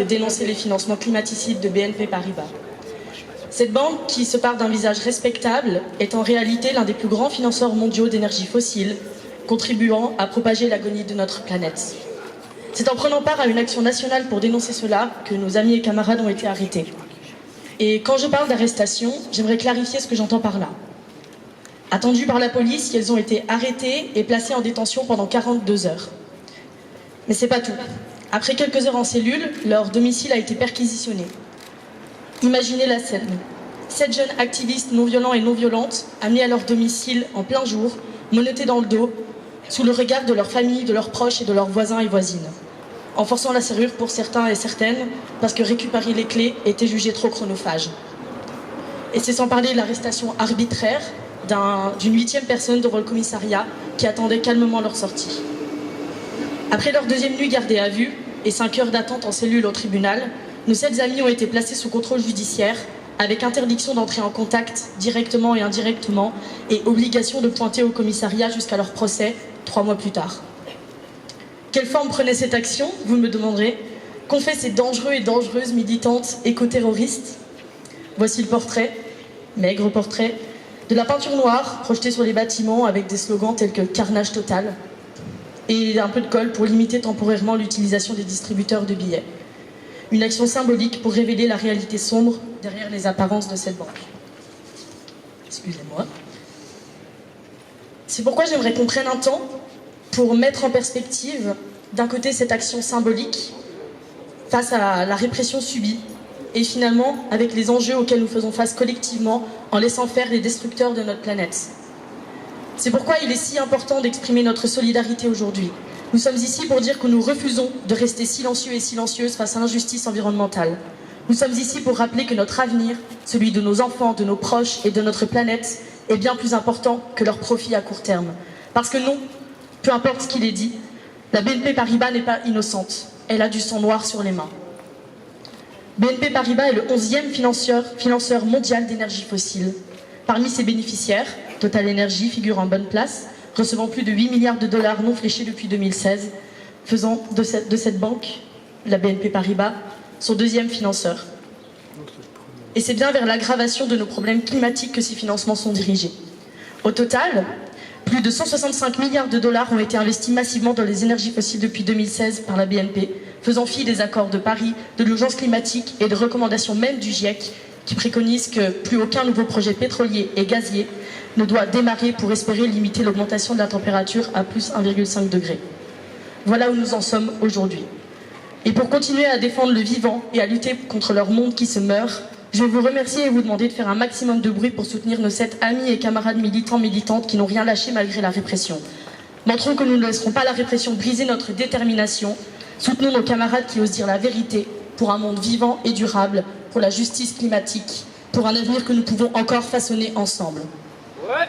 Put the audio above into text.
de dénoncer les financements climaticides de BNP Paribas. Cette banque, qui se part d'un visage respectable, est en réalité l'un des plus grands financeurs mondiaux d'énergie fossile, contribuant à propager l'agonie de notre planète. C'est en prenant part à une action nationale pour dénoncer cela que nos amis et camarades ont été arrêtés. Et quand je parle d'arrestation, j'aimerais clarifier ce que j'entends par là. Attendues par la police, elles ont été arrêtées et placées en détention pendant 42 heures. Mais c'est pas tout. Après quelques heures en cellule, leur domicile a été perquisitionné. Imaginez la scène. 7 jeunes activistes non violents et non violentes, amenés à leur domicile en plein jour, menottés dans le dos, sous le regard de leur famille, de leurs proches et de leurs voisins et voisines, en forçant la serrure pour certains et certaines, parce que récupérer les clés était jugé trop chronophage. Et c'est sans parler de l'arrestation arbitraire d'une 8e personne devant le commissariat qui attendait calmement leur sortie. Après leur 2e nuit gardée à vue et 5 heures d'attente en cellule au tribunal, nos 7 amis ont été placés sous contrôle judiciaire avec interdiction d'entrer en contact directement et indirectement et obligation de pointer au commissariat jusqu'à leur procès 3 mois plus tard. Quelle forme prenait cette action, vous me demanderez? Qu'ont fait ces dangereux et dangereuses militantes éco-terroristes? Voici le portrait, maigre portrait, de la peinture noire projetée sur les bâtiments avec des slogans tels que « carnage total » et un peu de colle pour limiter temporairement l'utilisation des distributeurs de billets. Une action symbolique pour révéler la réalité sombre derrière les apparences de cette banque. Excusez-moi. C'est pourquoi j'aimerais qu'on prenne un temps pour mettre en perspective, d'un côté, cette action symbolique face à la répression subie, et finalement, avec les enjeux auxquels nous faisons face collectivement en laissant faire les destructeurs de notre planète. C'est pourquoi il est si important d'exprimer notre solidarité aujourd'hui. Nous sommes ici pour dire que nous refusons de rester silencieux et silencieuses face à l'injustice environnementale. Nous sommes ici pour rappeler que notre avenir, celui de nos enfants, de nos proches et de notre planète, est bien plus important que leur profit à court terme. Parce que non, peu importe ce qu'il est dit, la BNP Paribas n'est pas innocente. Elle a du sang noir sur les mains. BNP Paribas est le 11e financeur mondial d'énergie fossile. Parmi ses bénéficiaires, Total Energy figure en bonne place, recevant plus de 8 milliards de dollars non fléchés depuis 2016, faisant de cette banque, la BNP Paribas, son 2e financeur. Et c'est bien vers l'aggravation de nos problèmes climatiques que ces financements sont dirigés. Au total, plus de 165 milliards de dollars ont été investis massivement dans les énergies fossiles depuis 2016 par la BNP, faisant fi des accords de Paris, de l'urgence climatique et de recommandations même du GIEC, qui préconise que plus aucun nouveau projet pétrolier et gazier ne doit démarrer pour espérer limiter l'augmentation de la température à plus 1,5 degré. Voilà où nous en sommes aujourd'hui. Et pour continuer à défendre le vivant et à lutter contre leur monde qui se meurt, je vais vous remercier et vous demander de faire un maximum de bruit pour soutenir nos 7 amis et camarades militants, militantes qui n'ont rien lâché malgré la répression. Montrons que nous ne laisserons pas la répression briser notre détermination. Soutenons nos camarades qui osent dire la vérité pour un monde vivant et durable, pour la justice climatique, pour un avenir que nous pouvons encore façonner ensemble. Ouais.